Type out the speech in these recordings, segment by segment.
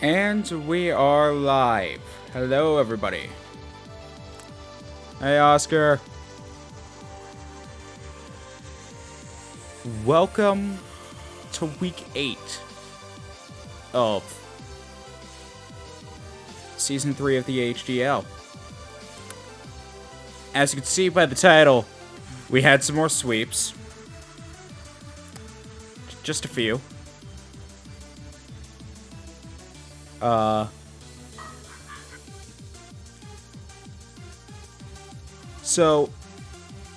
And we are live. Hello, everybody. Hey, Oscar. Welcome to week 8 of season 3 of the HDL. As you can see by the title, we had some more sweeps. Just a few. So,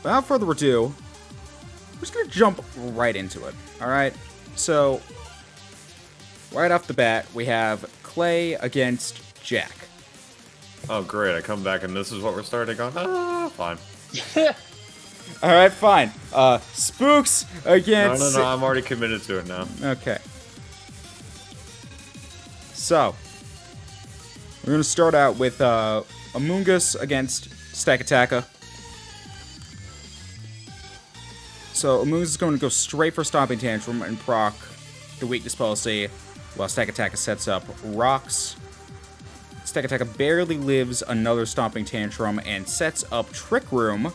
without further ado, we're just gonna jump right into it, alright? So, right off the bat, we have Clay against Jack. Oh, great, I come back and this is what we're starting on? Ah, fine. Alright, fine. Spooks against... No, I'm already committed to it now. Okay. So, we're gonna start out with Among Us against Stack Attacker. So Among Us is going to go straight for Stomping Tantrum and proc the Weakness Policy, while Stack Attacker sets up Rocks. Stack Attacker barely lives another Stomping Tantrum and sets up Trick Room,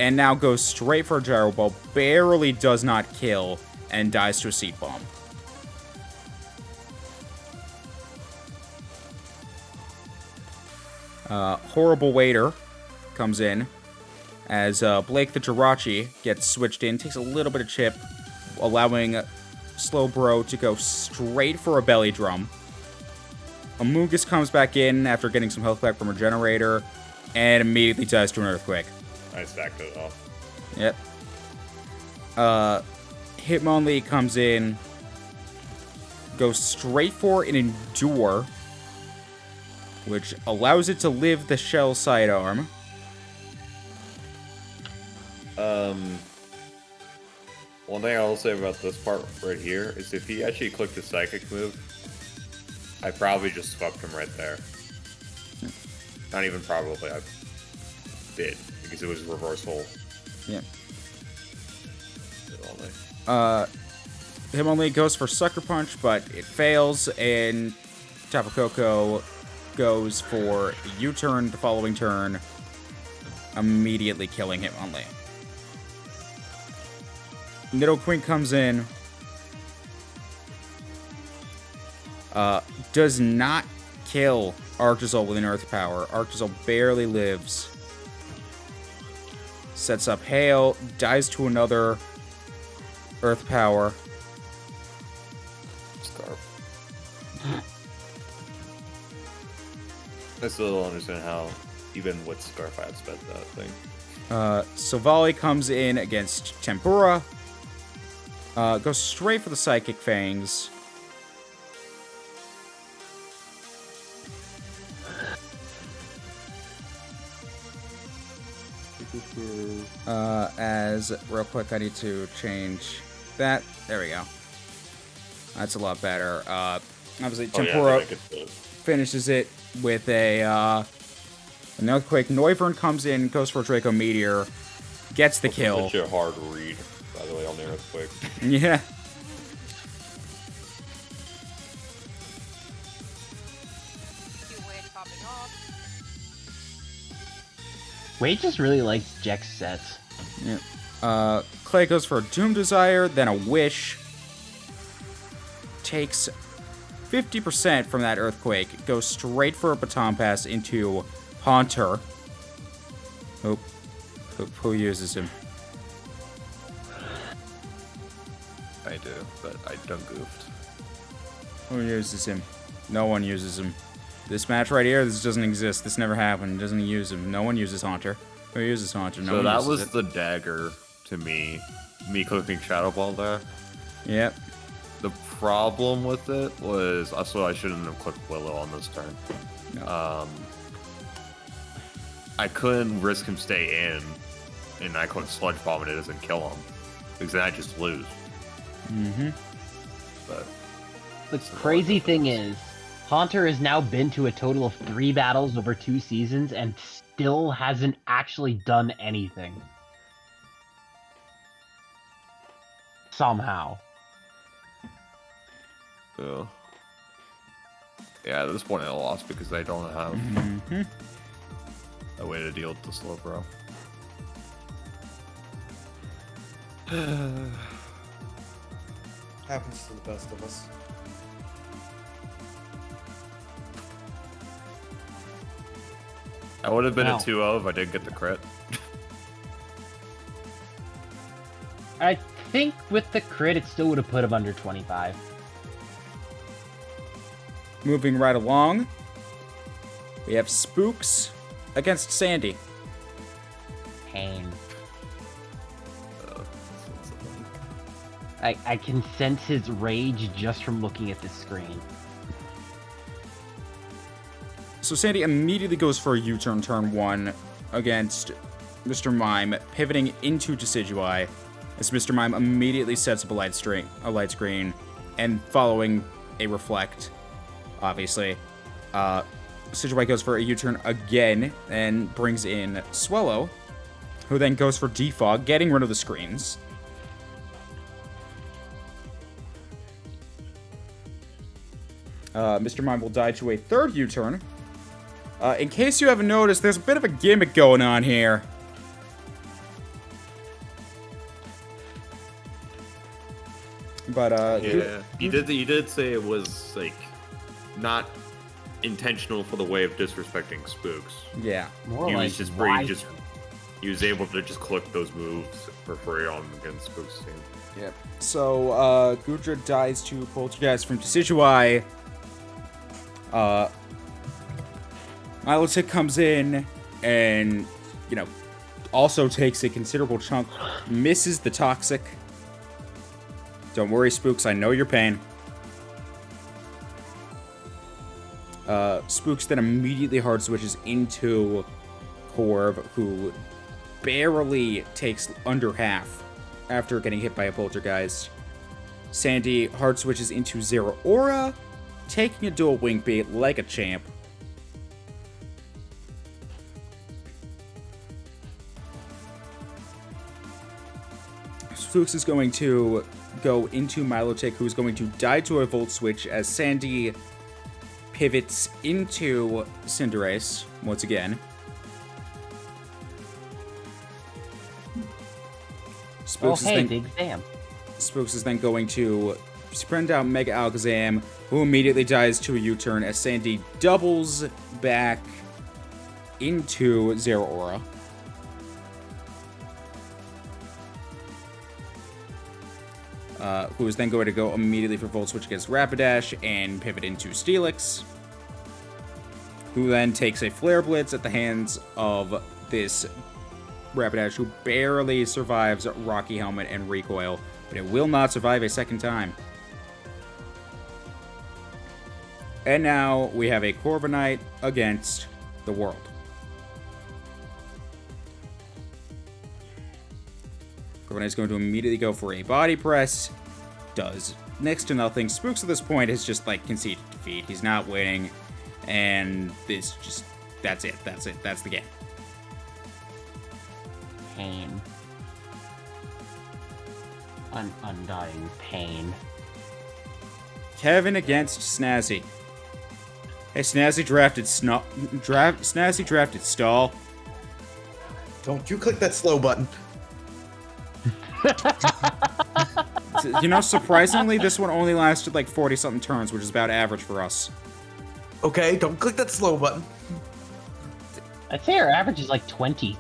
and now goes straight for a Gyro Ball, barely does not kill, and dies to a Seed Bomb. Horrible Waiter comes in as Blake the Jirachi gets switched in, takes a little bit of chip, allowing Slow Bro to go straight for a Belly Drum. Among Us comes back in after getting some health back from Regenerator, and immediately dies to an Earthquake. I stacked it off. Yep. Hitmonlee comes in, goes straight for an Endure, which allows it to live the Shell Sidearm. One thing I will say about this part right here is if he actually clicked the Psychic move, I probably just fucked him right there. Not even probably, I did, because it was reversal. Yeah. Hitmonlee goes for Sucker Punch, but it fails, and Tapu Koko goes for a U-turn the following turn, immediately killing Hitmonlee. Nidoqueen comes in, does not kill Arctozolt with an Earth Power. Arctozolt barely lives. Sets up Hail, dies to another Earth Power. Scarf. I still don't understand how, even with Scarf, I had spent that thing. Silvally comes in against Tempura. Goes straight for the Psychic Fangs. As, real quick, I need to change that. There we go. That's a lot better. Obviously, Tempura finishes it with an Earthquake. Noivern comes in, goes for a Draco Meteor, gets the kill. Such a hard read, by the way, on the Earthquake. Yeah. Wade just really likes Jack's sets. Yeah. Clay goes for a Doom Desire, then a Wish. Takes 50% from that Earthquake. Goes straight for a Baton Pass into Haunter. Who uses him? I do, but I done goofed. Who uses him? No one uses him. This match right here, this doesn't exist. This never happened. Doesn't use him. No one uses Haunter. Who uses Haunter? No so one that uses was it. the dagger to me. Me clicking Shadow Ball there. Yep. The problem with it was also I shouldn't have clicked Willow on this turn. No. I couldn't risk him stay in, and I clicked Sludge Bomb and it doesn't kill him because then I just lose. Mm-hmm. But The crazy thing is, Haunter has now been to a total of 3 battles over 2 seasons and still hasn't actually done anything. Somehow. Yeah, at this point I lost because I don't have a way to deal with the slow pro. Happens to the best of us. I would have been Wow. a 2-0 if I didn't get the crit. I think with the crit, it still would have put him under 25. Moving right along, we have Spooks against Sandy. Pain. I can sense his rage just from looking at this screen. So Sandy immediately goes for a U-turn turn 1 against Mr. Mime, pivoting into Decidueye, as Mr. Mime immediately sets up a light screen, and following a Reflect, obviously. Decidueye goes for a U-turn again, and brings in Swallow, who then goes for Defog, getting rid of the screens. Mr. Mime will die to a third U-turn. In case you haven't noticed, there's a bit of a gimmick going on here. But, Yeah, you did say it was, like, not intentional for the way of disrespecting Spooks. yeah. More He like was just why- he was able to just click those moves for free on against Spooks' team. Yep. So, Gudra dies to Poltergeist from Decidueye. Milotic comes in and, also takes a considerable chunk, misses the Toxic. Don't worry, Spooks, I know your pain. Spooks then immediately hard switches into Corv, who barely takes under half after getting hit by a Poltergeist. Sandy hard switches into Zero Aura, taking a dual wing beat like a champ. Spooks is going to go into Milotic, who is going to die to a Volt Switch as Sandy pivots into Cinderace once again. Spooks Spooks is then going to sprint out Mega Alakazam, who immediately dies to a U-turn as Sandy doubles back into Zero Aura. Who is then going to go immediately for Volt Switch against Rapidash and pivot into Steelix, who then takes a Flare Blitz at the hands of this Rapidash, who barely survives Rocky Helmet and Recoil, but it will not survive a second time. And now we have a Corviknight against the World. Corviknight is going to immediately go for a Body Press. Does next to nothing. Spooks at this point has just, conceded defeat. He's not winning. And that's it. That's the game. Pain. Undying pain. Kevin against Snazzy. Hey, Snazzy drafted Snazzy drafted Stall. Don't you click that slow button. Surprisingly, this one only lasted 40-something turns, which is about average for us. Okay, don't click that slow button. I'd say our average is 20.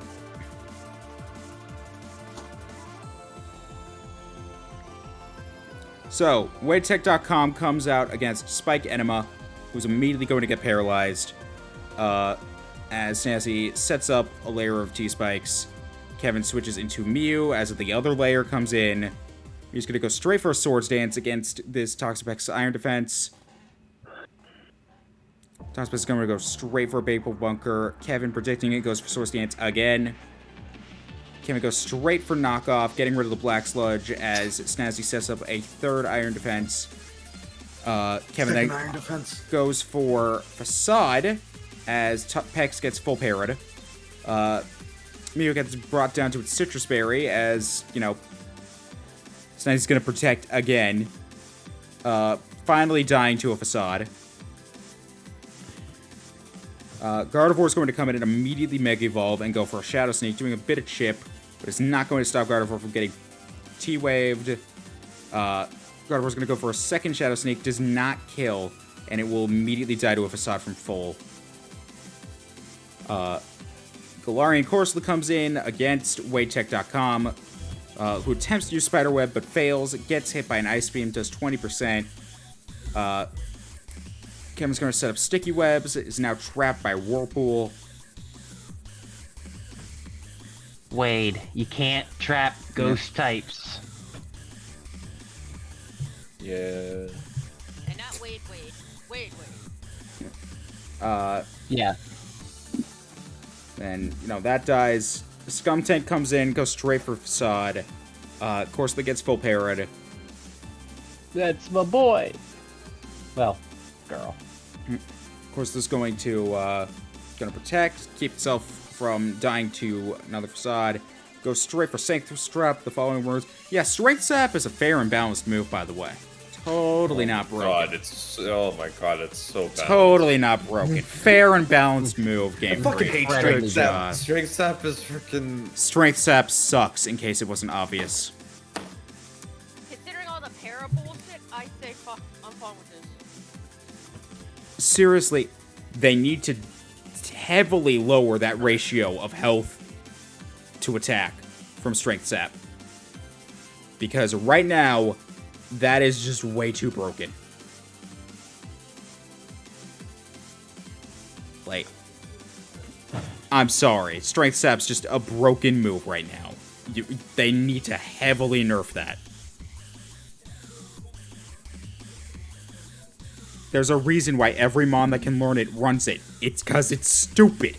So, WadeTech.com comes out against Spike Enema, who's immediately going to get paralyzed, as Snazzy sets up a layer of T-Spikes. Kevin switches into Mew as the other layer comes in. He's going to go straight for a Swords Dance against this Toxapex Iron Defense. Toxapex is going to go straight for a Bakewell Bunker. Kevin, predicting it, goes for Swords Dance again. Kevin goes straight for Knockoff, getting rid of the Black Sludge as Snazzy sets up a third Iron Defense. Kevin then Iron defense. goes for Facade as Pex gets full parried. Mew gets brought down to its Citrus Berry as, you know, Snide's going to protect again. Finally dying to a Facade. Gardevoir's going to come in and immediately Mega Evolve and go for a Shadow Sneak, doing a bit of chip, but it's not going to stop Gardevoir from getting T-Waved. Gardevoir's going to go for a second Shadow Sneak, does not kill, and it will immediately die to a Facade from full. Galarian Corsola comes in against WadeTech.com, who attempts to use Spiderweb but fails, gets hit by an Ice Beam, does 20%. Kevin's going to set up Sticky Webs, is now trapped by Whirlpool. Wade, you can't trap ghost types. Yeah. And not Wade. Yeah. And, you know, that dies. The Scum Tank comes in, goes straight for Facade. Corsola gets full parried. That's my boy. Well, girl. Corsola's going to protect, keep itself from dying to another Facade. Go straight for Sanctus Strap, the following words. Yeah, Strength Sap is a fair and balanced move, by the way. Totally not broken. Oh my god, it's so bad. Totally not broken. Fair and balanced move, Game I fucking Freak. hate Good Strength Sap. job. Strength Sap is freaking. Strength Sap sucks, in case it wasn't obvious. Considering all the para bullshit, I say fuck. I'm fine with this. Seriously, they need to heavily lower that ratio of health to attack from Strength Sap. Because right now, that is just way too broken. Like, I'm sorry. Strength Sap's just a broken move right now. They need to heavily nerf that. There's a reason why every Mon that can learn it runs it. It's because it's stupid.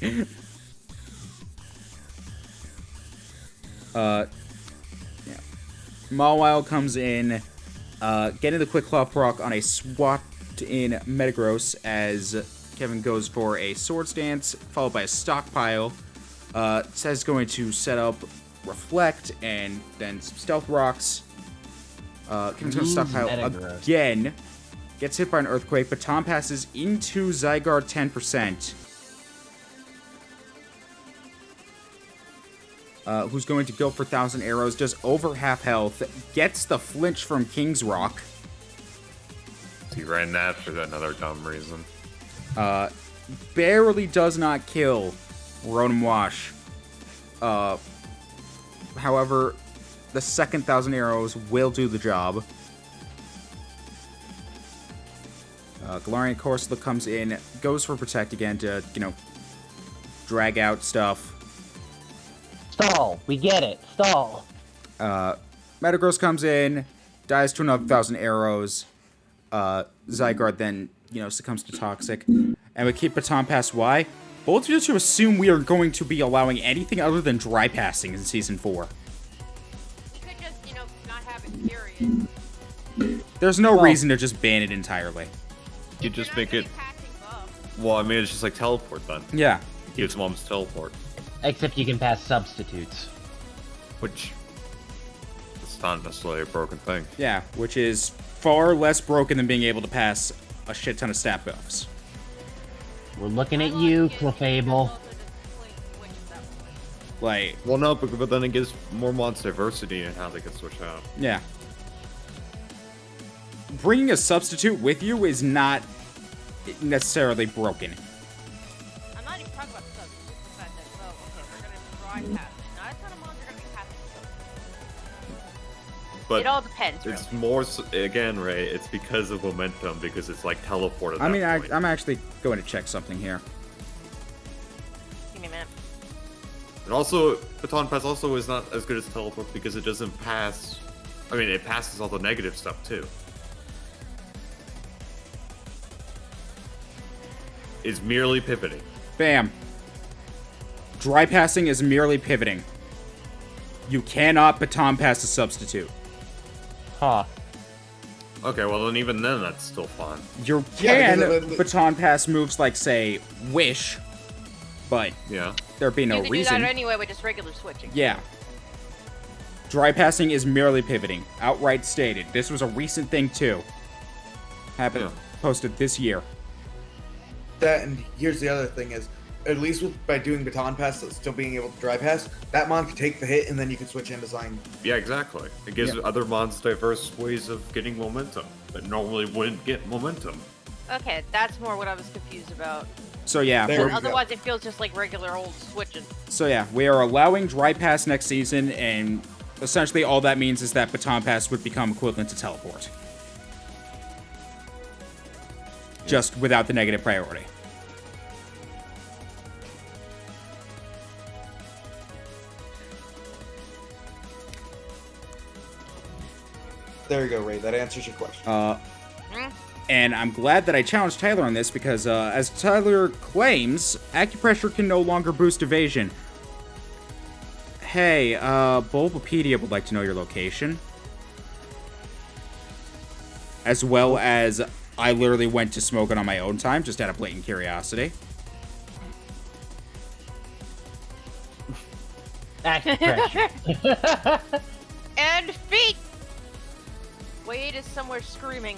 Yeah. Mawile comes in, getting the Quick Claw proc on a swat in Metagross as Kevin goes for a Swords Dance, followed by a Stockpile. Says going to set up Reflect and then some Stealth Rocks. Kevin's going to Stockpile Metagross. again. Gets hit by an Earthquake, but Tom passes into Zygarde 10%. Who's going to go for 1,000 Arrows, does over half health, gets the flinch from King's Rock. He ran that for another dumb reason. Barely does not kill Rotom Wash. However, the second 1,000 Arrows will do the job. Galarian Corsola comes in, goes for Protect again to, you know, drag out stuff. Stall. We get it. Stall. Metagross comes in, dies to another 1,000 Arrows. Zygarde then, you know, succumbs to Toxic. And we keep Baton Pass. Why? Both of you to assume we are going to be allowing anything other than Dry Passing in Season 4. You could just, you know, not have it, period. There's no Well- reason to just ban it entirely. You just You're make not it. getting passing buff. Well, I mean, it's just like teleport then. Yeah. Gives Mom's teleport, Except you can pass substitutes. which it's not necessarily a broken thing. Yeah, which is far less broken than being able to pass a shit ton of stat buffs. We're looking at My you, logic is Clefable. also just switch that way. Like, Well, no, but then it gives more Mom's diversity in how they get switched out. yeah. Bringing a substitute with you is not necessarily broken. I'm not even talking about the subs. Just the fact that, well, okay, we're gonna try passing. Not a ton of mons are gonna be passing subs. But It all depends, really. it's more again, Ray. It's because of momentum, because it's like teleport. At I mean, that point. I'm actually going to check something here. Give me a minute. And also, Baton Pass also is not as good as teleport because it doesn't pass. I mean, it passes all the negative stuff too. It's merely pivoting. Bam. Dry passing is merely pivoting. You cannot baton pass a substitute. Huh. Okay, well then even then that's still fun. You Yeah, can because baton pass moves like, say, Wish, but Yeah. there'd be no you can reason. do that anyway with just regular switching. Yeah. Dry passing is merely pivoting. Outright stated. This was a recent thing, too. Happened, posted this year. That, and here's the other thing is, at least by doing baton pass, still being able to dry pass, that mon can take the hit and then you can switch in design. Yeah, exactly. It gives other mons diverse ways of getting momentum that normally wouldn't get momentum. Okay, that's more what I was confused about. So yeah, There we go. Otherwise, it feels just like regular old switching. we are allowing dry pass next season, and essentially all that means is that baton pass would become equivalent to teleport. Just without the negative priority. There you go, Ray. That answers your question. And I'm glad that I challenged Tyler on this because, as Tyler claims, acupressure can no longer boost evasion. Hey, Bulbapedia would like to know your location. As well as, I literally went to smoke it on my own time, just out of blatant curiosity. Acupressure. And feet! Wade is somewhere screaming.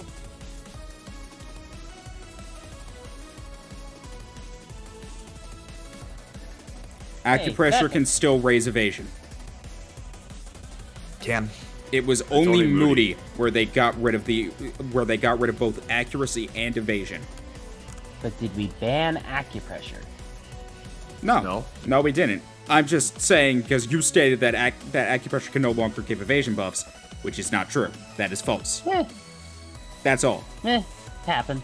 Acupressure that- can still raise evasion. Can. It was only Moody where they got rid of both accuracy and evasion. But did we ban acupressure? No, we didn't. I'm just saying because you stated that that acupressure can no longer give evasion buffs, which is not true. That is false. Eh, That's all. happens.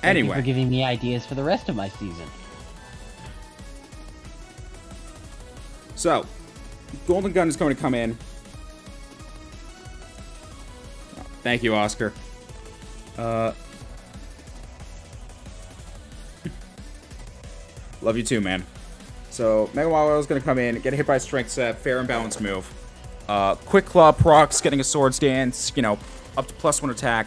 Thank you Anyway, for giving me ideas for the rest of my season. so Golden Gun is going to come in. Thank you, Oscar. Love you too, man. So Mega Wild is going to come in, get hit by a strength set, fair and balanced move. Quick Claw procs, getting a Swords Dance, up to +1 attack.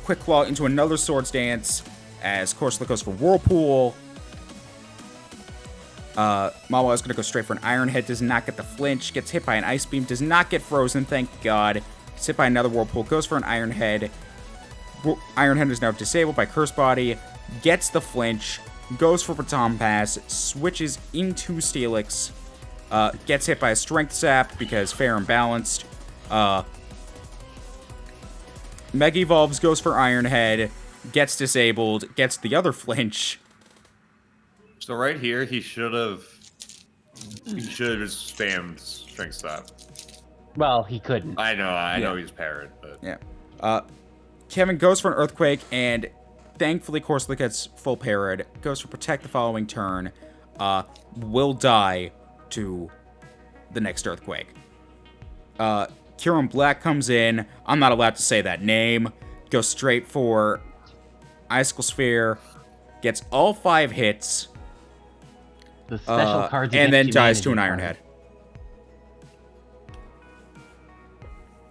Quick Claw into another Swords Dance as Corsola goes for Whirlpool. Mawa is going to go straight for an Iron Head, does not get the flinch, gets hit by an Ice Beam, does not get frozen, thank God. Gets hit by another Whirlpool, goes for an Iron Head. Iron Head is now disabled by Curse Body, gets the flinch, goes for Baton Pass, switches into Steelix, gets hit by a Strength Sap because fair and balanced. Mega Evolves, goes for Iron Head, gets disabled, gets the other flinch. So right here, he should have just spammed Strength Stop. Well, he couldn't. I know he's parried, but Yeah. Kevin goes for an Earthquake, and thankfully Corsola gets full parried. Goes for Protect the following turn. Will die to the next Earthquake. Kieran Black comes in. I'm not allowed to say that name. Goes straight for Icicle Sphere. Gets all 5 hits. The special cards And then against dies to an humanity Iron card. Head.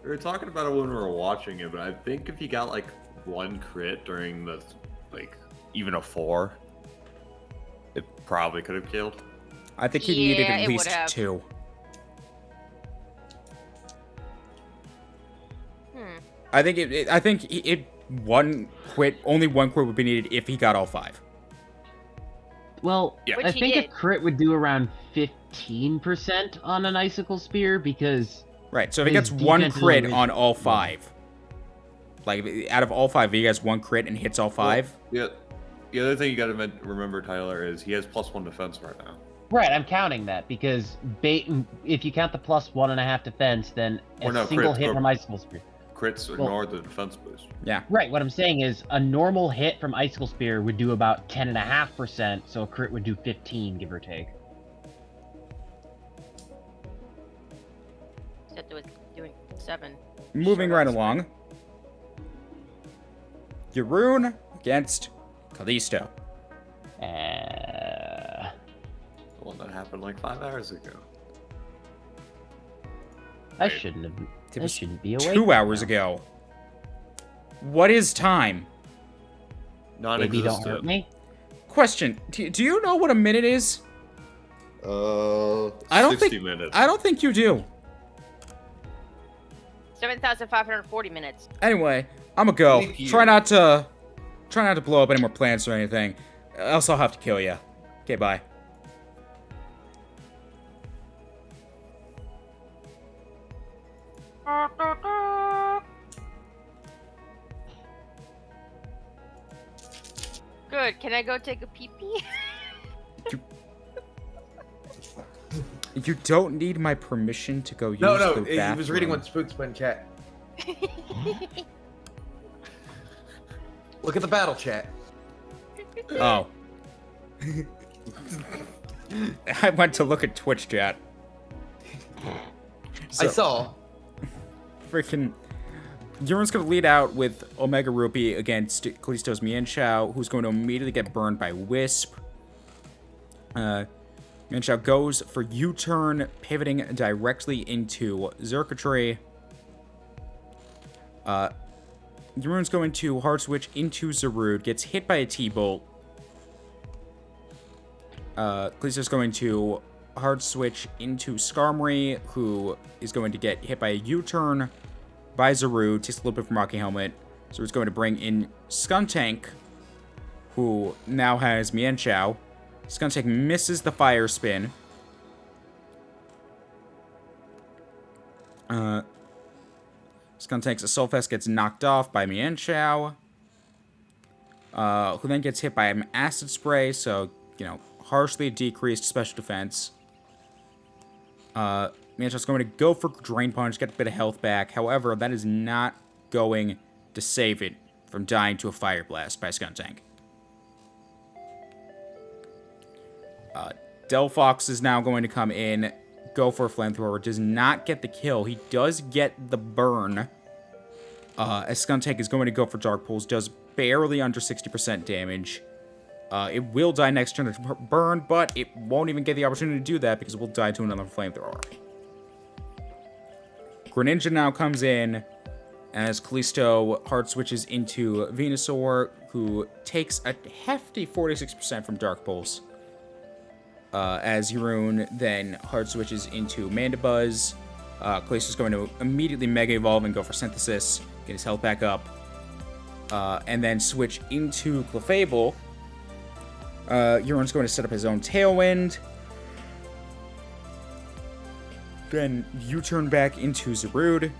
we were talking about it when we were watching it. But I think if he got like 1 crit during the even a 4, it probably could have killed. I think he needed Yeah, at it least would have. 2. I think only one quit would be needed if he got all 5. Well, Yeah. I Which he think a did. crit would do around 15% on an Icicle Spear because Right, so if he His gets 1 defense is crit only- on all 5, like out of all 5, if he gets 1 crit and hits all 5, Yeah. The other thing you got to remember, Tyler, is he has +1 defense right now. right, I'm counting that because if you count the +1.5 defense, then Or a no, single crits, hit or- from Icicle Spear. Crits ignore the defense boost. yeah. Right, what I'm saying is a normal hit from Icicle Spear would do about 10.5%, so a crit would do 15, give or take. Except it was doing 7. Moving right along. Yaroon against Callisto. The one that happened like 5 hours ago. I shouldn't have. It I was shouldn't be awake. 2 hours now. ago. What is time? Baby, don't hurt Non-existent. me. Question: Do you know what a minute is? I don't 60 think. minutes. I don't think you do. 7,540 minutes. Anyway, I'm gonna go. Thank you. Try not to blow up any more plants or anything. Else I'll have to kill you. Okay, bye. Good. Can I go take a pee pee? You don't need my permission to go use No, the bathroom. he was reading what Spooks put in chat. Look at the battle chat. Oh. I went to look at Twitch chat. I saw. Freaking. Euron's going to lead out with Omega Rupee against Callisto's Mienshao, who's going to immediately get burned by Wisp. Mienshao goes for U-turn, pivoting directly into Xurkitree. Euron's going to hard switch into Zarude, gets hit by a T-Bolt. Callisto's going to hard switch into Skarmory, who is going to get hit by a U-turn by Zarude, takes a little bit from Rocky Helmet. Zarude's going to bring in Skuntank, who now has Mienshao. Skuntank misses the fire spin. Skuntank's Assault Vest gets knocked off by Mienshao, who then gets hit by an Acid Spray, so, harshly decreased special defense. Mienshao's going to go for Drain Punch, get a bit of health back. However, that is not going to save it from dying to a Fire Blast by Skuntank. Delphox is now going to come in, go for a Flamethrower, does not get the kill. He does get the burn, as Skuntank is going to go for Dark Pulse, does barely under 60% damage. It will die next turn to burn, but it won't even get the opportunity to do that because it will die to another Flamethrower. Greninja now comes in as Callisto hard switches into Venusaur, who takes a hefty 46% from Dark Pulse. As Euron then hard switches into Mandibuzz. Callisto's going to immediately Mega Evolve and go for Synthesis, get his health back up. And then switch into Clefable. Euron's going to set up his own Tailwind. Then U-turn back into Zarude.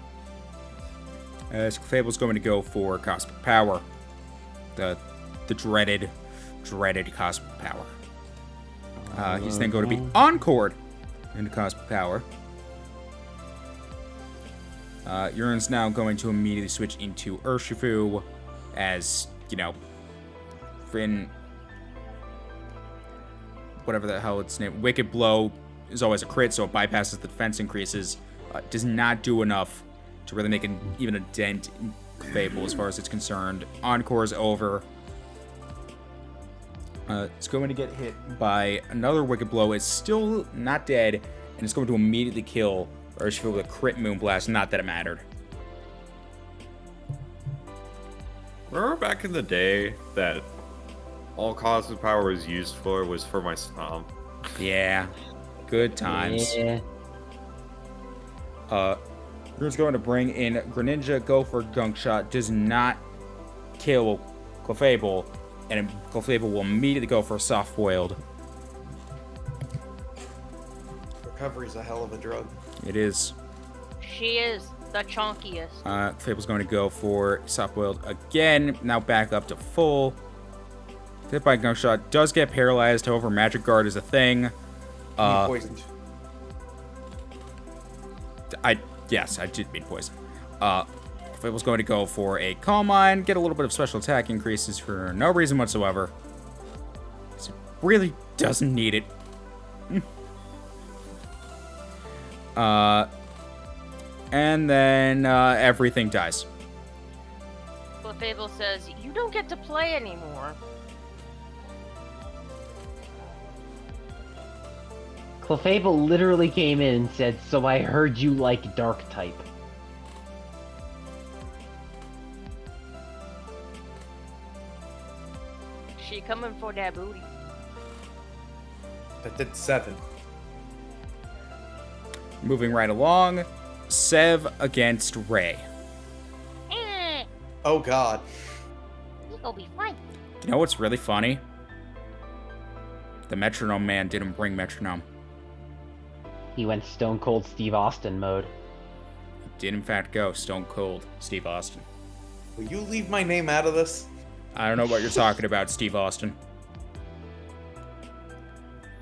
As Clefable's going to go for Cosmic Power. The dreaded Cosmic Power. He's then going to be Encored into Cosmic Power. Euron's now going to immediately switch into Urshifu as, Finn... whatever the hell its name... Wicked Blow is always a crit, so it bypasses the defense increases. Does not do enough to really make even a dent in Clefable as far as it's concerned. Encore is over. It's going to get hit by another Wicked Blow. It's still not dead, and it's going to immediately kill Urshifu with a crit Moonblast. Not that it mattered. Remember back in the day that all Cosmic Power was used for was for my Stomp? Yeah. Good times. Yeah. Rune's going to bring in Greninja, go for Gunk Shot, does not kill Clefable, and Clefable will immediately go for a Soft Boiled. Recovery's a hell of a drug. It is. She is the chunkiest. Clefable's going to go for Soft Boiled again, now back up to full. Hit by Gunk Shot, does get paralyzed, however, Magic Guard is a thing. Poisoned. Yes, I did mean poison. Clefable's going to go for a Calm Mind, get a little bit of special attack increases for no reason whatsoever. It really doesn't need it. And then everything dies. Clefable says, "You don't get to play anymore." Clefable literally came in and said, "So I heard you like dark type." She coming for that booty. That did 7. Moving right along, Sev against Ray. Oh god. You gonna be fine. You know what's really funny? The metronome man didn't bring metronome. He went Stone Cold Steve Austin mode. He did in fact go Stone Cold Steve Austin. Will you leave my name out of this? I don't know what you're talking about, Steve Austin.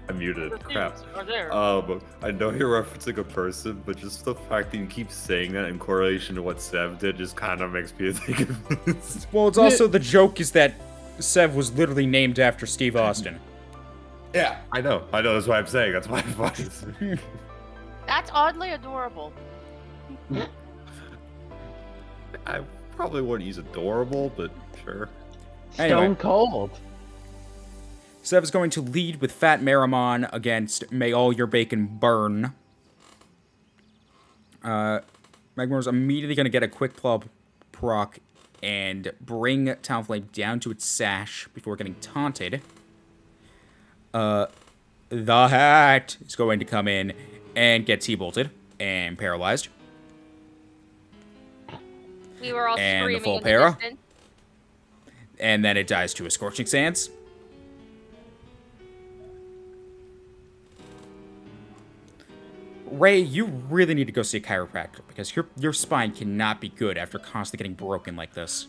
I'm muted. Crap. Are there? I know you're referencing a person, but just the fact that you keep saying that in correlation to what Sev did just kind of makes me think of this. Well, it's also the joke is that Sev was literally named after Steve Austin. Yeah. I know, that's why I'm saying. That's why I'm funny. That's oddly adorable. I probably wouldn't use adorable, but sure. Stone Anyway. Cold. Sev is going to lead with Fat Maramon against May All Your Bacon Burn. Magmar's immediately going to get a quick plug proc and bring Talonflame down to its sash before getting taunted. The Hat is going to come in and get T-bolted and paralyzed. We were all And the screaming full in the para. distance. And then it dies to a Scorching Sands. Ray, you really need to go see a chiropractor because your spine cannot be good after constantly getting broken like this.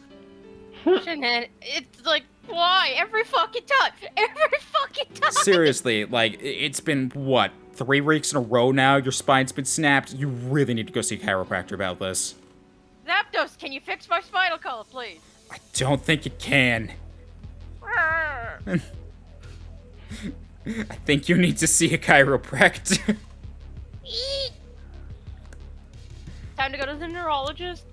And it's like, why? Every fucking time! Every fucking time! Seriously, like, it's been, what, 3 weeks in a row now? Your spine's been snapped? You really need to go see a chiropractor about this. Zapdos, can you fix my spinal column, please? I don't think it can. I think you need to see a chiropractor. Time to go to the neurologist.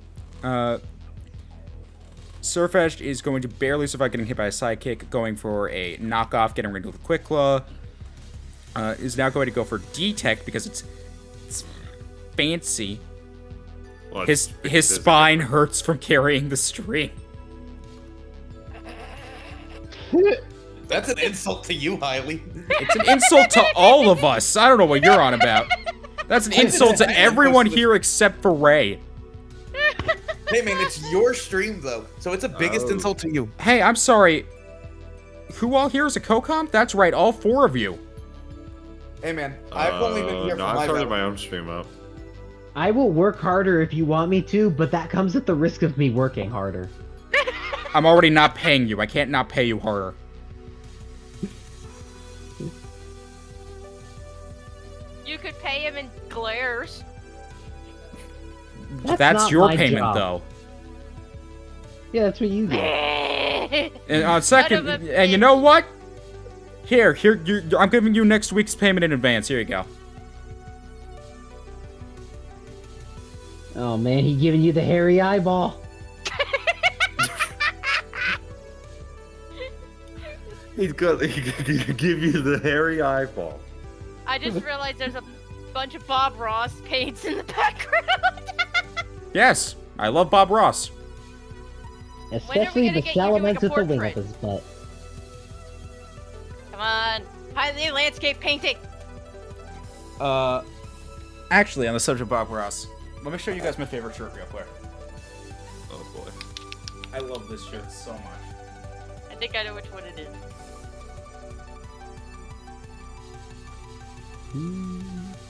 Farfetch'd is going to barely survive getting hit by a sidekick, going for a knockoff, getting rid of the Quick Claw. Is now going to go for D-Tech because it's fancy. Well, His spine hurts from carrying the string. That's an insult to you, Hiley. It's an insult to all of us. I don't know what you're on about. That's an insult to everyone here except for Ray. Hey man, it's your stream though, so it's a biggest insult to you. Hey, I'm sorry. Who all here is a co-comp? That's right, all 4 of you. Hey man, I've only been here for No, my I've started battle. my own stream up. I will work harder if you want me to, but that comes at the risk of me working harder. I'm already not paying you. I can't not pay you harder. You could pay him in glares. That's not your my payment, job. though. Yeah, that's what you do. And on second, Son of a and you bitch. know what? Here, I'm giving you next week's payment in advance. Here you go. Oh man, he giving you the hairy eyeball. He's gonna give you the hairy eyeball. I just realized there's a bunch of Bob Ross paints in the background. Yes, I love Bob Ross. Especially gonna the get you doing salamence a with the wing portrait? of his butt. Come on. Highly landscape painting. Actually, on the subject of Bob Ross, let me show you guys my favorite shirt real quick. Oh boy. I love this shirt so much. I think I know which one it is.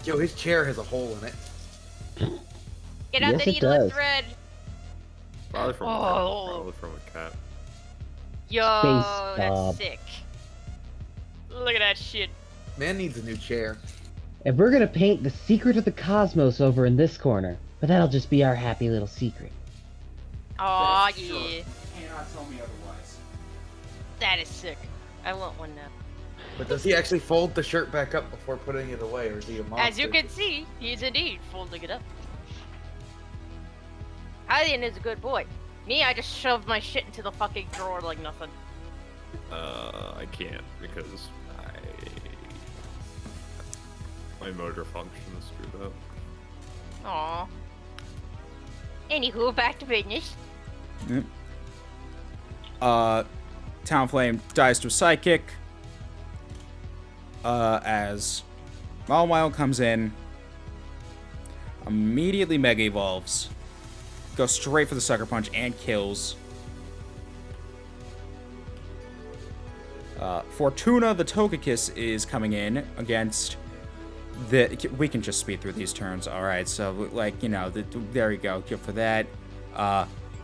Yo, his chair has a hole in it. Get out Yes, the it needle and does. thread. Probably from Oh. probably from a cat. Yo, Space that's Bob. sick. Look at that shit. Man needs a new chair. And we're gonna paint the secret of the cosmos over in this corner, but that'll just be our happy little secret. Aw, That yeah. shirt cannot tell me otherwise. That is sick. I want one now. But does he actually fold the shirt back up before putting it away, or is he a monster? As you can see, he's indeed folding it up. Hylian is a good boy. Me, I just shoved my shit into the fucking drawer like nothing. I can't because My motor function is screwed up. Aw. Anywho, back to business. Yep. Talonflame dies to a psychic. As Mawile comes in, immediately Mega Evolves, goes straight for the Sucker Punch and kills. Fortuna the Togekiss is coming in against the... We can just speed through these turns. Alright, so, like, you know, there you go. Good for that.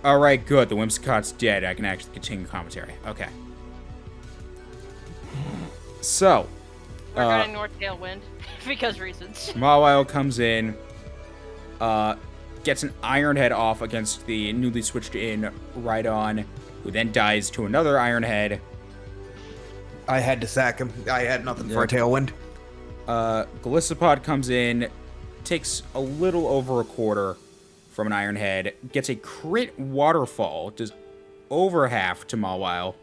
Alright, good. The Whimsicott's dead. I can actually continue commentary. Okay. So... We're going North Tailwind because reasons. Mawile comes in, gets an Iron Head off against the newly switched in Rhydon, who then dies to another Iron Head. I had to sack him. I had nothing for a tailwind. Galissapod comes in, takes a little over a quarter from an Iron Head, gets a crit Waterfall, does over half to Mawile,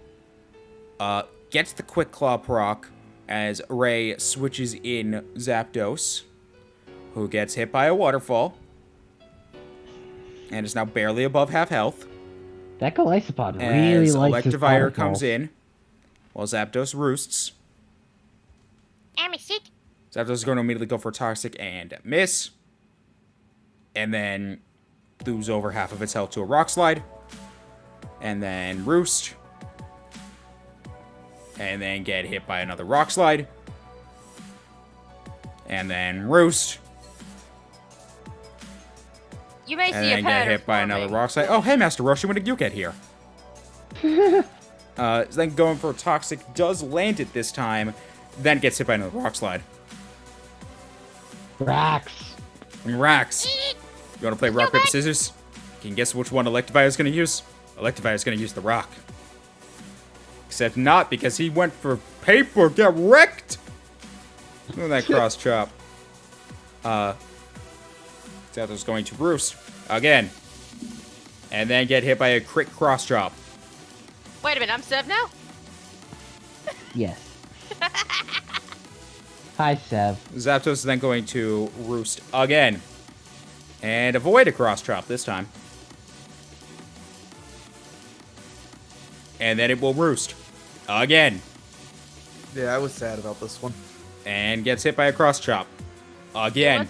gets the Quick Claw proc, as Ray switches in Zapdos, who gets hit by a Waterfall, and is now barely above half health. That Galissapod really as likes his Electivire waterfall. comes in, while Zapdos roosts. I'm a sick. Zapdos is going to immediately go for Toxic and miss, and then lose over half of its health to a Rock Slide, and then roost, and then get hit by another Rock Slide, and then roost, You may and see a then get pattern hit by forming. another Rock Slide. Oh, hey, Master Roshi, when did you get here? Then going for Toxic, does land it this time, then gets hit by another Rock Slide. Rax. And Rax. You want to play rock, paper, scissors? Can you guess which one Electivire is going to use? Electivire is going to use the rock. Except not, because he went for paper. Get wrecked! Look at that cross chop. Zapdos going to roost again. And then get hit by a crit cross chop. Wait a minute, I'm Sev now? Yes. Hi, Sev. Zapdos is then going to roost again. And avoid a cross chop this time. And then it will roost again. Yeah, I was sad about this one. And gets hit by a cross chop again.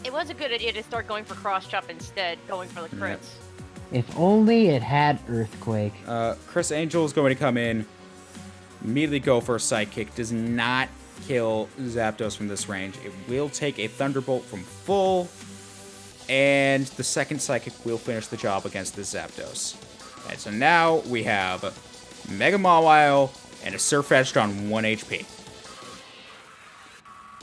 It was a good idea to start going for cross chop instead, going for the crits. If only it had Earthquake. Chris Angel is going to come in, immediately go for a Psychic. Does not kill Zapdos from this range. It will take a Thunderbolt from full, and the second Psychic will finish the job against this Zapdos. And so now we have Mega Mawile and a Farfetch'd on 1 HP.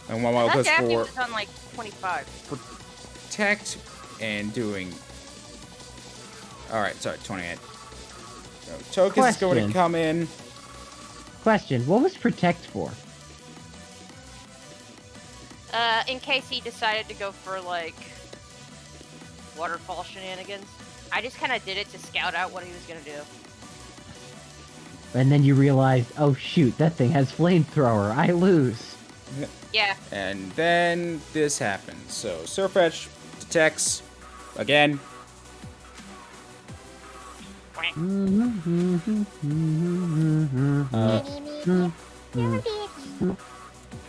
And Mawile goes That for was on like 25. Protect and doing... Alright, sorry, 28. So Togekiss is going to Question. come in. Question, what was Protect for? In case he decided to go for like waterfall shenanigans. I just kind of did it to scout out what he was gonna do. And then you realized, oh shoot, that thing has Flamethrower, I lose. Yeah. And then this happens. So Farfetch'd detects again.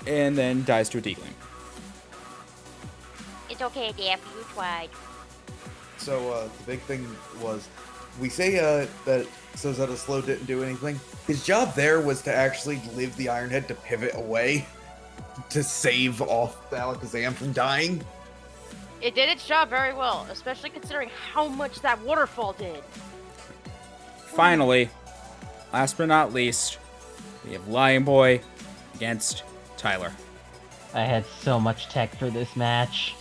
And then dies to a Deagling. It's okay, Dad, you tried. So the big thing was, we say that Sozetta Slow didn't do anything. His job there was to actually live the Iron Head to pivot away to save off Alakazam from dying. It did its job very well, especially considering how much that waterfall did. Finally, last but not least, we have Lion Boy against Tyler. I had so much tech for this match.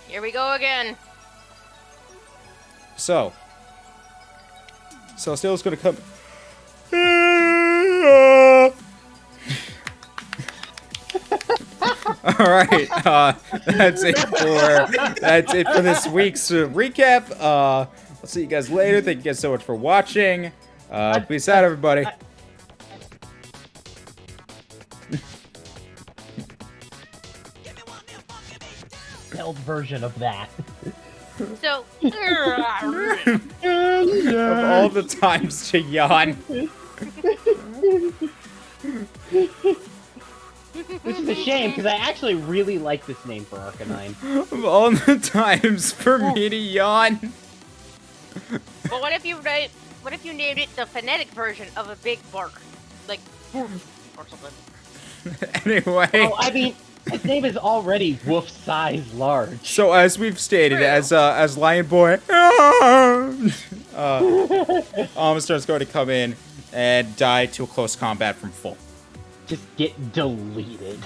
Here we go again. So Celestial's gonna come. All right, that's it for this week's recap. I'll see you guys later. Thank you guys so much for watching. Peace out, everybody. spelled version of that. So, Of all the times to yawn. Which is a shame, because I actually really like this name for Arcanine. Of all the times for me to yawn. but what if you named it the phonetic version of a big bark, like or something? Anyway. Oh, I mean, his name is already wolf size large. So as we've stated, True. as Lion Boy, Amistar's going to come in and die to a close combat from full. Just get deleted.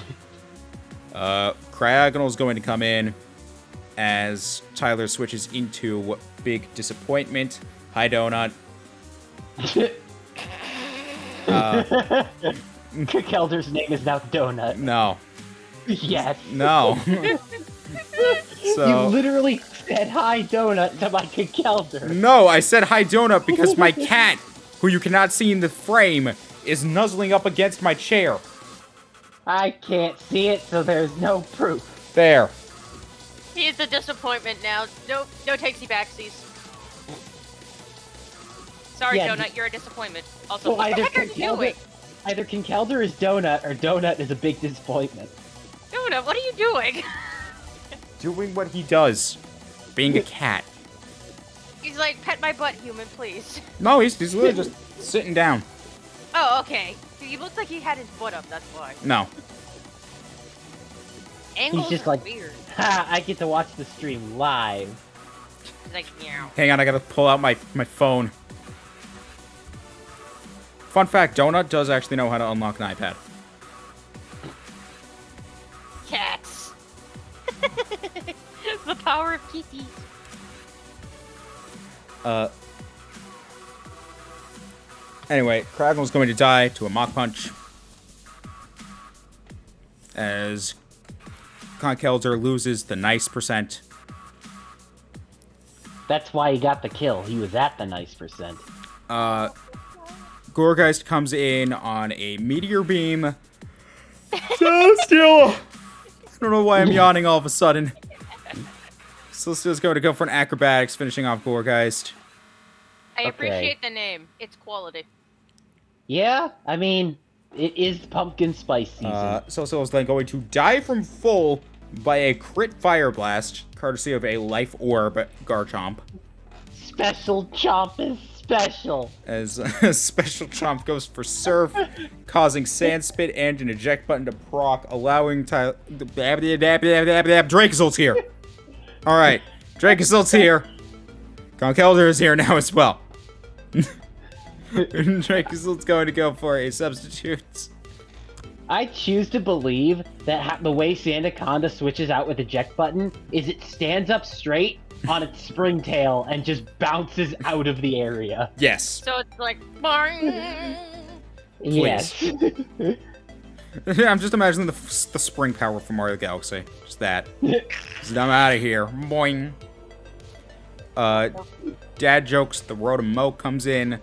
Cryogonal's going to come in as Tyler switches into Big Disappointment. Hi, Donut. Kelder's name is now Donut. No. Yes. No. You So literally said hi Donut to my Kelder. no, I said hi, Donut, because my cat, who you cannot see in the frame, is nuzzling up against my chair. I can't see it, so there's no proof. There. He's a disappointment now. No takesy backsies. Sorry, Yeah, Donut, you're a disappointment. Also, So what the either heck are you doing? Kelder is Donut, or Donut is a big disappointment. Donut, what are you doing? Doing what he does. Being a cat. He's like, pet my butt, human, please. No, he's literally just sitting down. Oh, okay. He looked like he had his butt up, that's why. No. Angles just are like- weird. Ha! I get to watch the stream live. He's like, meow. Hang on, I gotta pull out my phone. Fun fact, Donut does actually know how to unlock an iPad. Cats. The power of kitties. Anyway, Kragnal's going to die to a Mach Punch. As Conkelder loses the nice percent. That's why he got the kill. He was at the nice percent. Gourgeist comes in on a Meteor Beam. Celestial! I don't know why I'm yawning all of a sudden. Celestial's going to go for an Acrobatics, finishing off Gourgeist. I Okay. appreciate the name. It's quality. Yeah, I mean, it is pumpkin spice season. Celestial's then going to die from full by a crit Fire Blast, courtesy of a Life Orb Garchomp. Special Chomp is special. As Special Chomp goes for Surf, causing Sand Spit and an eject button to proc, allowing Dracozold's here. Alright, Dracozold's here. Conkelder is here now as well. Dracozold's going to go for a substitute. I choose to believe that the way Sandaconda switches out with eject button is it stands up straight on its spring tail and just bounces out of the area. Yes. So it's like, boing. Yes. I'm just imagining the spring power from Mario Galaxy. Just that. Just, I'm out of here. Boing. Dad jokes. The Rotom-Mow comes in.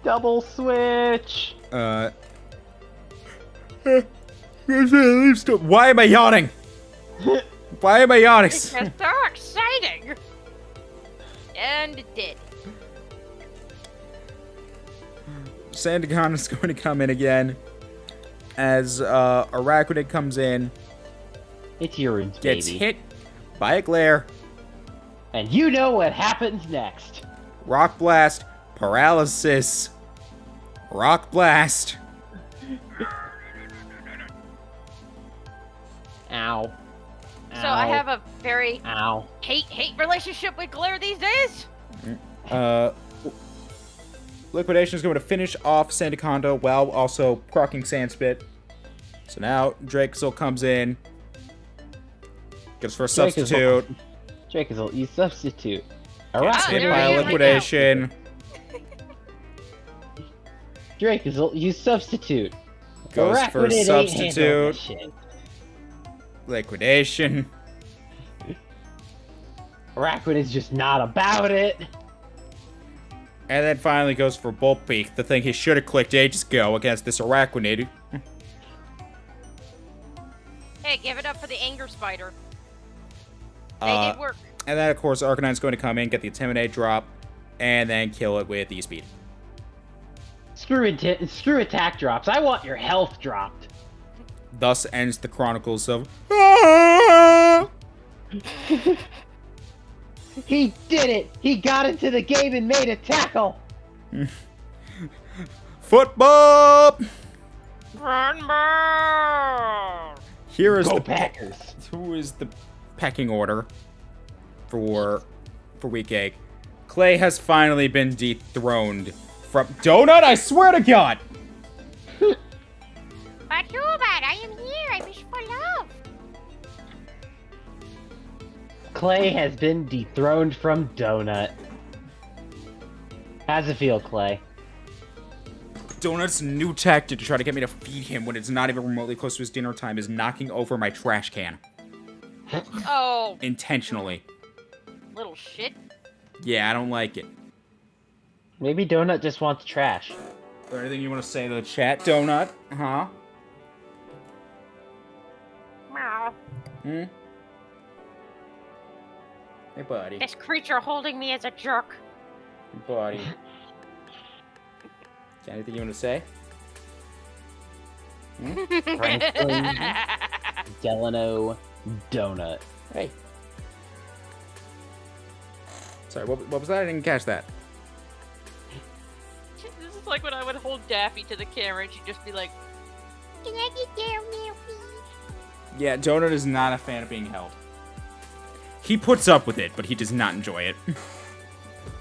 Double switch. Why am I yawning? Why am I yawning? It's so exciting. And it did. Sandagon is going to come in again. As Araquanid comes in. It's urine, Gets baby. hit by a glare. And you know what happens next. Rock Blast. Paralysis. Rock Blast. Ow. So I have a very Ow. hate relationship with glare these days. Liquidation is going to finish off Sandaconda while also proccing Sandspit. So now Dracozold comes in. Goes for a substitute. Dracozold, you substitute. there Hit Araquanid, he by is. liquidation. Dracozold, you substitute. Goes for Araquanid ain't handling substitute. this shit. Liquidation. Araquanid's just not about it. And then finally goes for Bolt Beak, the thing he should have clicked ages ago against this Araquanid. Hey, give it up for the anger spider. They did work. And then, of course, Araquanid's going to come in, get the Intimidate drop, and then kill it with E-Speed. Screw attack drops. I want your health dropped. Thus ends the Chronicles of... He did it! He got into the game and made a tackle! Football! Run ball! Here is Go the Packers! Who is the pecking order for Week 8? Clay has finally been dethroned from... Donut, I swear to God! But Human, I am here. I wish for love. Clay has been dethroned from Donut. How's it feel, Clay? Donut's new tactic to try to get me to feed him when it's not even remotely close to his dinner time is knocking over my trash can. Oh, Intentionally. little shit. Yeah, I don't like it. Maybe Donut just wants trash. Is there anything you want to say to the chat, Donut? Huh? Meow. Hmm? Hey, buddy. This creature holding me as a jerk. Hey, buddy. Anything you want to say? Franklin Delano Donut. Hey. Sorry, what was that? I didn't catch that. This is like when I would hold Daffy to the camera and she'd just be like, "Can I get down there, please?" Yeah, Donut is not a fan of being held. He puts up with it, but he does not enjoy it.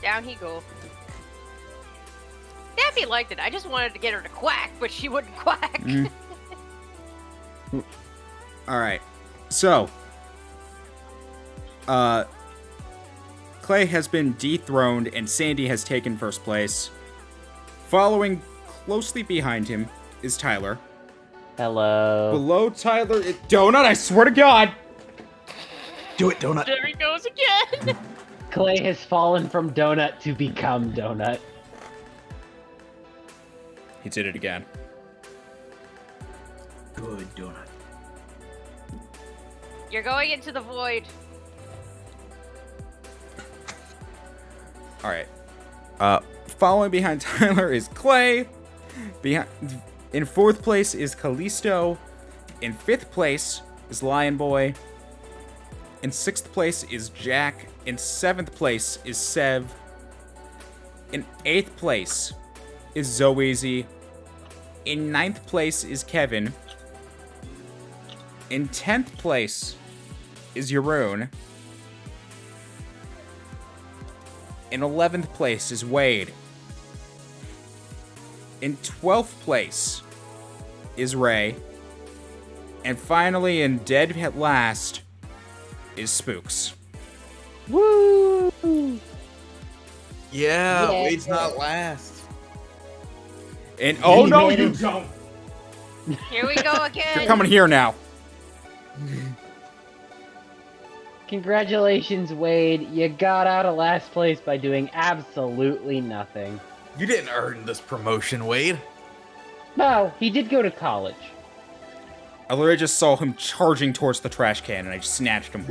Down he go. Daffy liked it. I just wanted to get her to quack, but she wouldn't quack. Alright. So. Clay has been dethroned and Sandy has taken first place. Following closely behind him is Tyler. Hello. Below Tyler is Donut, I swear to God! Do it, Donut. There he goes again. Clay has fallen from Donut to become Donut. He did it again. Good, Donut. You're going into the void. Alright. Following behind Tyler is Clay. In fourth place is Callisto. In fifth place is Lion Boy. In sixth place is Jack. In seventh place is Sev. In eighth place is Zoeasy. In ninth place is Kevin. In 10th place is Yaroon. In 11th place is Wade. In 12th place is Ray. And finally, in dead at last, is Spooks. Woo! Yeah, Yeah. Wade's not last. And oh no, made you it. don't! Here we go again. You're coming here now. Congratulations, Wade. You got out of last place by doing absolutely nothing. You didn't earn this promotion, Wade. No, he did go to college. I literally just saw him charging towards the trash can, and I just snatched him.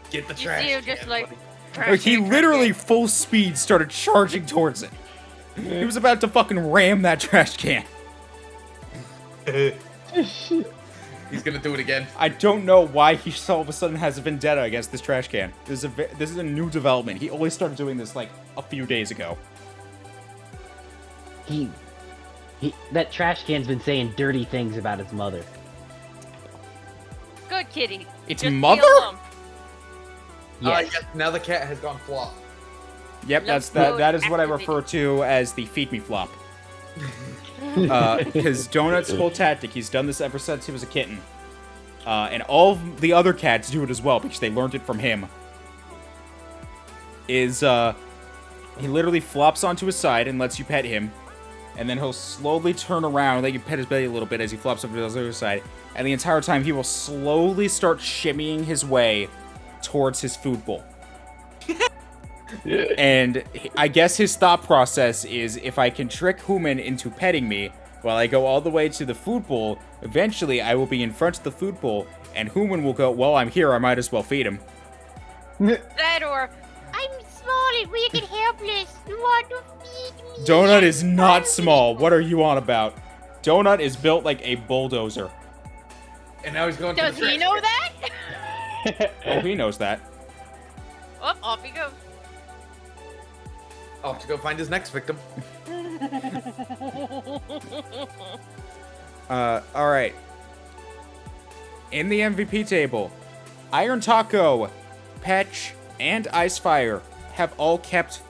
Get the You trash see him can, just like. Like, he literally full speed started charging towards it. He was about to fucking ram that trash can. buddy. He's gonna do it again. I don't know why he all of a sudden has a vendetta against this trash can. This is a new development. He only started doing this like a few days ago. That trash can's been saying dirty things about his mother. Good kitty. Its Just mother? feel them. Yes. Yes, now the cat has gone flop. Yep, Let's that is go what I after refer to as the feed me flop. Because Donut's whole tactic, he's done this ever since he was a kitten. And all of the other cats do it as well, because they learned it from him. Is, he literally flops onto his side and lets you pet him. And then he'll slowly turn around and let you pet his belly a little bit as he flops over to the other side. And the entire time, he will slowly start shimmying his way towards his food bowl. And I guess his thought process is, if I can trick Human into petting me, while I go all the way to the food bowl. Eventually, I will be in front of the food bowl, and Human will go, well, I'm here, I might as well feed him. That or, I'm small and weak and helpless. You want to feed me? Donut is not small. What are you on about? Donut is built like a bulldozer. And now he's going to Does the he trash know can. that? Oh, he knows that. Oh, off he goes. Off to go find his next victim. Alright. In the MVP table, Iron Taco, Petch, and Icefire have all kept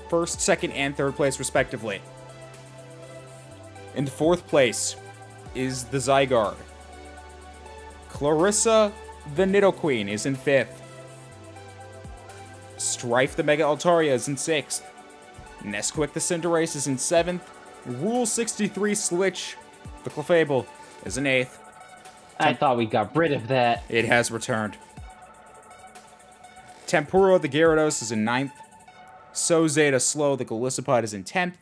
first, second, and third place respectively. In the fourth place is the Zygarde. Clarissa the Nidoqueen is in fifth. Strife the Mega Altaria is in sixth. Nesquik the Cinderace is in seventh. Rule 63 Slitch the Clefable is in eighth. I thought we got rid of that. It has returned. Tempura the Gyarados is in ninth. So Zeta Slow the Golisopod is in 10th.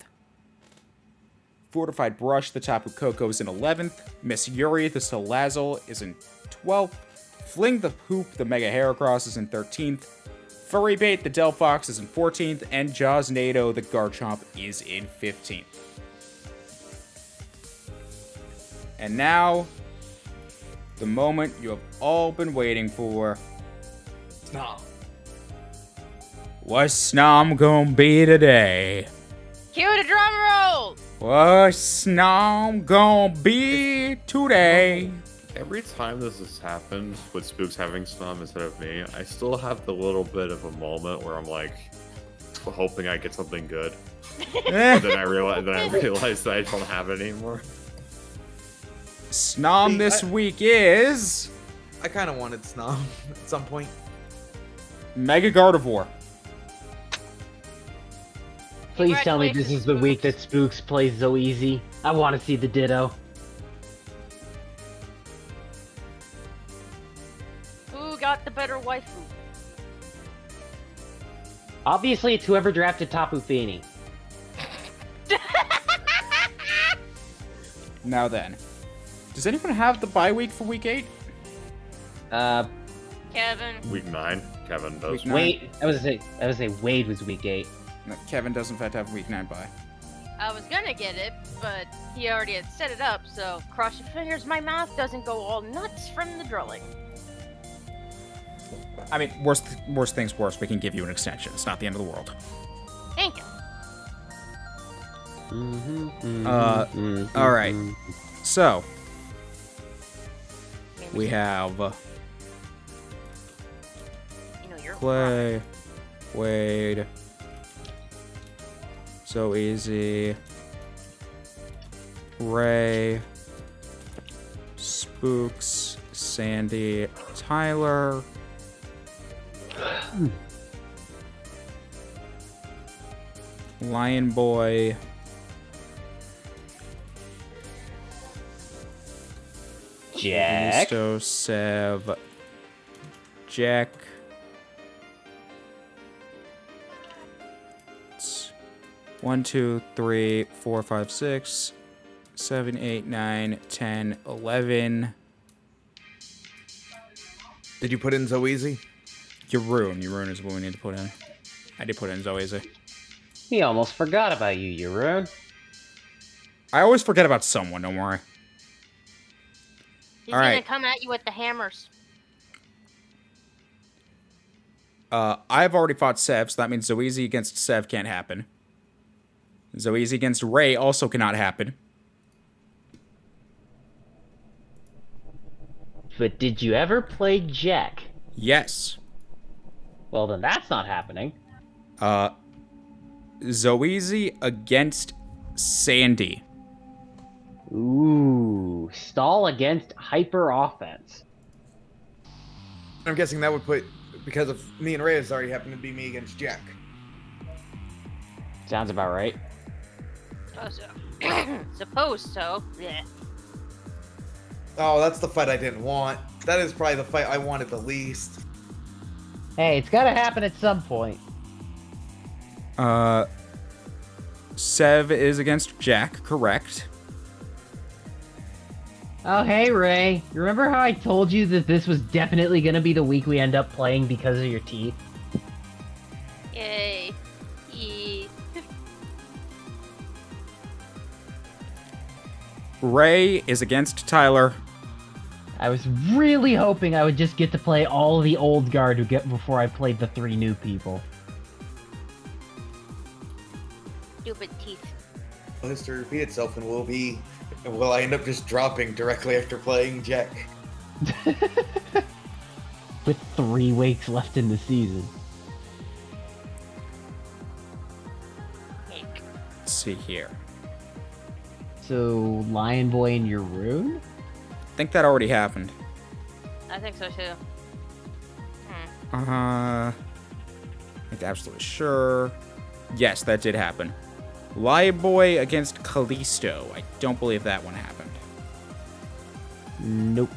Fortified Brush the Tapu Koko is in 11th. Miss Yuri the Salazzle is in 12th. Fling the Poop the Mega Heracross is in 13th. Furry Bait the Delphox is in 14th. And Jaws-Nado the Garchomp is in 15th. And now, the moment you have all been waiting for. Snom. What's Snom gonna be today? Cue the drum roll. What's Snom gonna be today? Every time this has happened with Spooks having Snom instead of me, I still have the little bit of a moment where I'm like hoping I get something good. Then I realize that I don't have it anymore. Snom this week is I kind of wanted Snom at some point. Mega Gardevoir. Please tell me this is the week that Spooks plays Zoeasy. I want to see the Ditto. Who got the better waifu? Obviously, it's whoever drafted Tapu Fini. Now then, does anyone have the bye week for week 8? Kevin. Week 9, Kevin does. Week 9. Wait, I was gonna say Wade was week 8. No, Kevin does in fact have week 9 bye. I was gonna get it, but he already had set it up, so cross your fingers my mouth doesn't go all nuts from the drilling. I mean, worst things worse, we can give you an extension. It's not the end of the world. Thank you. Alright. So, we have You're Clay, Wade, So Easy, Ray, Spooks, Sandy, Tyler, Lion Boy, Jack. Listo, Sev, Jack. It's 1, 2, 3, 4, 5, 6, 7, 8, 9, 10, 11. Did you put in Zoeasy? Yaroon is what we need to put in. I did put in Zoeasy. He almost forgot about you, Yaroon. I always forget about someone, don't worry. He's All gonna right. come at you with the hammers. I've already fought Sev, so that means Zoeasy against Sev can't happen. Zoeasy against Ray also cannot happen. But did you ever play Jack? Yes. Well, then that's not happening. Zoeasy against Sandy. Ooh, stall against hyper offense. I'm guessing that would put, because of me and Reyes already happen to be me against Jack. Sounds about right. Oh, so. Suppose so. Yeah. Oh, that's the fight I didn't want. That is probably the fight I wanted the least. Hey, it's gotta happen at some point. Sev is against Jack, correct. Oh, hey, Ray. You remember how I told you that this was definitely gonna be the week we end up playing because of your teeth? Yay. Yee. Ray is against Tyler. I was really hoping I would just get to play all the old guard who get before I played the 3 new people. Stupid teeth. History repeat itself, and will I end up just dropping directly after playing Jack? With 3 weeks left in the season. Let's see here. So, Lion Boy and your rune? I think that already happened. I think so too. I'm absolutely sure. Yes, that did happen. Lion Boy against Callisto. I don't believe that one happened. Nope.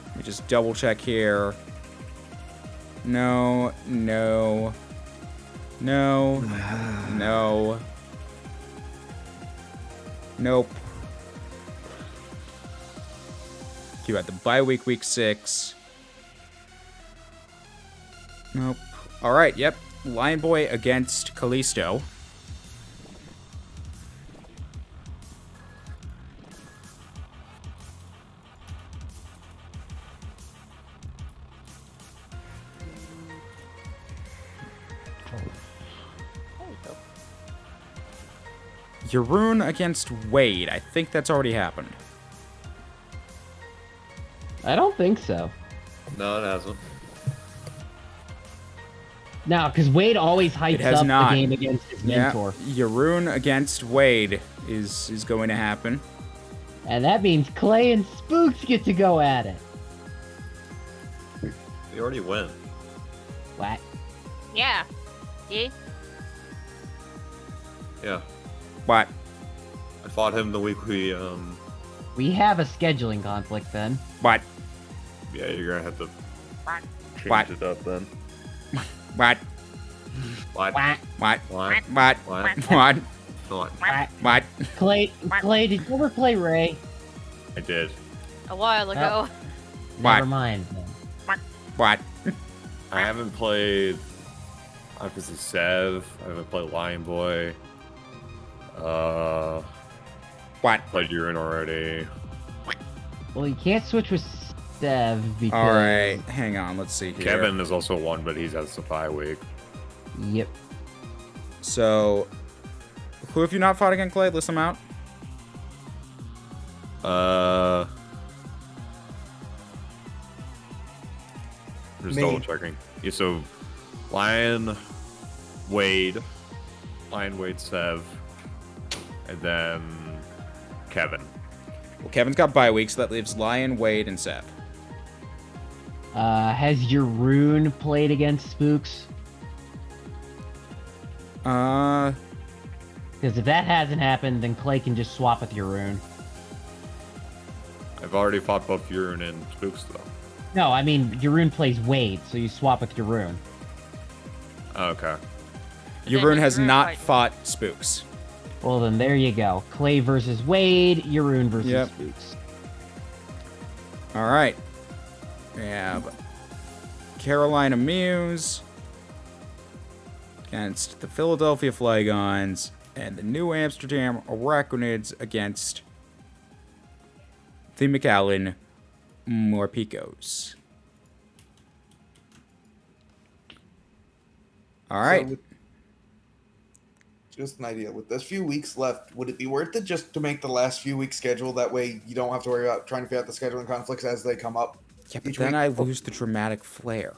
Let me just double check here. No, no. No. No. Nope. You had the bye week, week 6. Nope. Alright, yep. Lion Boy against Callisto. Yaroon against Wade. I think that's already happened. I don't think so. No, it hasn't. No, because Wade always hypes It has up not. the game against his mentor. Yeah, Yaroon against Wade is going to happen. And that means Clay and Spooks get to go at it. We already went. What? Yeah. See? Yeah. What? I fought him the week we, We have a scheduling conflict then. What? yeah, you're gonna have to change What? it up then. What? What? What? What? What? What? What? What? What? What? Clay, did you ever play Ray? I did. A while ago. Never What? mind then. What? I haven't played obviously Sev. I haven't played Lion Boy. What? Played Urine already. Well, you can't switch with Sev because... Alright, hang on, let's see here. Kevin is also one, but he's has the bye week. Yep. So, who have you not fought again, Clay? List them out. I'm just Me. double checking. Yeah, so Lion Wade, Sev, and then Kevin. Well, Kevin's got bye week, so that leaves Lion, Wade, and Seth. Has Yaroon played against Spooks? Because if that hasn't happened, then Clay can just swap with Yaroon. I've already fought both Urine and Spooks though. No, I mean, Yaroon plays Wade, so you swap with Yaroon. Okay. Yaroon has Yaroon not fight. fought Spooks. Well, then there you go. Clay versus Wade, Yaroon versus Yep. Spooks. Alright. We have Carolina Mews against the Philadelphia Flygons, and the New Amsterdam Araquanids against the McAllen Morpekos. Alright. So just an idea. With those few weeks left, would it be worth it just to make the last few weeks schedule? That way you don't have to worry about trying to figure out the scheduling conflicts as they come up. Yeah, but each then week? I lose the dramatic flair.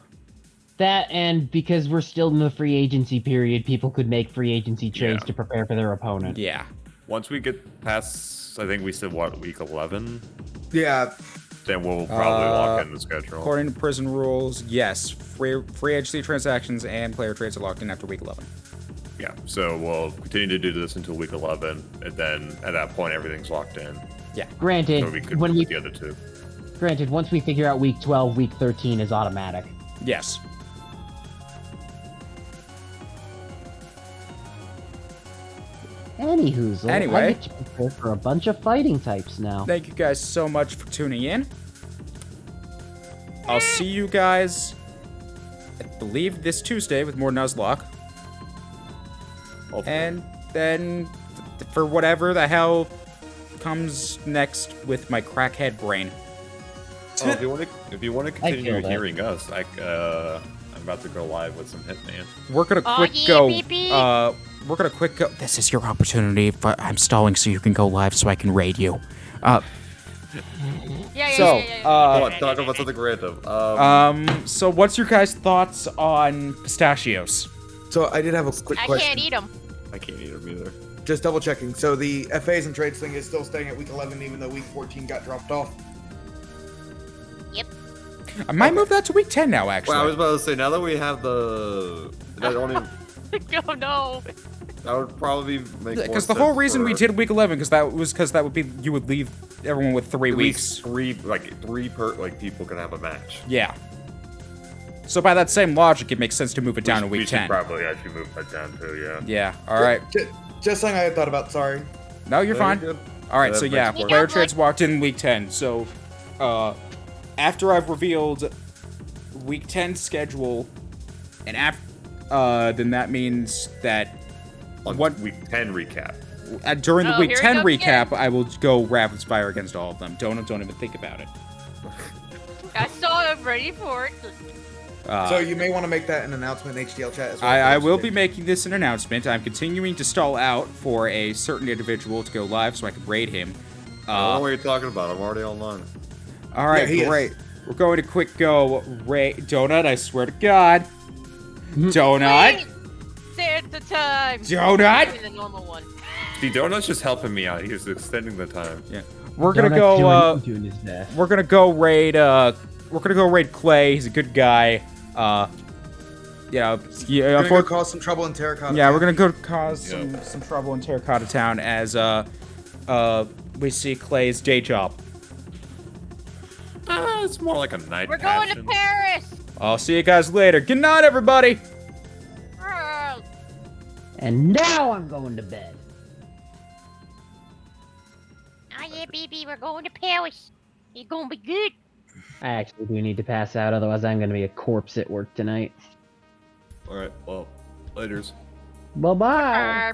That, and because we're still in the free agency period, people could make free agency trades Yeah. to prepare for their opponent. Yeah. Once we get past, I think we said what, week 11? Yeah. Then we'll probably lock in the schedule. According to prison rules, yes, free agency transactions and player trades are locked in after week 11. Yeah, so we'll continue to do this until week 11, and then at that point everything's locked in. Yeah. Granted, So we could when put we the other two. granted, once we figure out week 12, week 13 is automatic. Yes. Anywho, Anyway. I get to prepare for a bunch of fighting types now. Thank you guys so much for tuning in. I'll see you guys, I believe, this Tuesday with more Nuzlocke. And then for whatever the hell comes next with my crackhead brain. Oh, if you want to continue feel that. hearing us, I'm about to go live with some Hitman. We're gonna Oh, quick yeah, go. baby. We're gonna quick go. This is your opportunity, but I'm stalling so you can go live so I can raid you. Talk about something random. So what's your guys' thoughts on pistachios? So I did have a quick I question. can't eat them. I can't eat them either. Just double checking. So the FAs and trades thing is still staying at week 11, even though week 14 got dropped off. I might move that to week 10 now, actually. Well, I was about to say, now that we have the... That, only, Oh no. that would probably make more Because the whole sense reason we for did week 11 because that would be you would leave everyone with 3 at weeks. least three people can have a match. Yeah. So by that same logic, it makes sense to move it down to We week should 10. probably actually move that down too, yeah. Yeah. All right. Just something I had thought about. Sorry. No, you're fine. Good. All right. That So makes yeah, more player sense. trades walked in week 10. So, after I've revealed week 10 schedule, and then that means that On what week 10 recap. during the Oh, week here 10 we go again. recap, I will go rapid fire against all of them. Don't even think about it. I saw I'm ready for it. So you may want to make that an announcement in HDL chat as well. I will be making this an announcement. I'm continuing to stall out for a certain individual to go live so I can raid him. I don't know what you're talking about. I'm already online. All right, Yeah, he is. great. We're going to quick go raid Donut. I swear to God, Donut, Wait, Santa time. Donut. Give me the normal one. See, Donut's just helping me out. He's extending the time. Yeah, we're gonna Donut's go. doing his best. We're gonna go raid. We're gonna go raid Clay. He's a good guy. Yeah. We're gonna go cause some trouble in Terracotta. Yeah, Town. we're gonna go cause Yep. some trouble in Terracotta Town as we see Clay's day job. It's more like a night We're going to passion. Paris. I'll see you guys later. Good night, everybody. Oh, And now I'm going to bed. yeah, baby, we're going to Paris. It's gonna be good. I actually do need to pass out, otherwise I'm going to be a corpse at work tonight. Alright, well, laters. Bye-bye.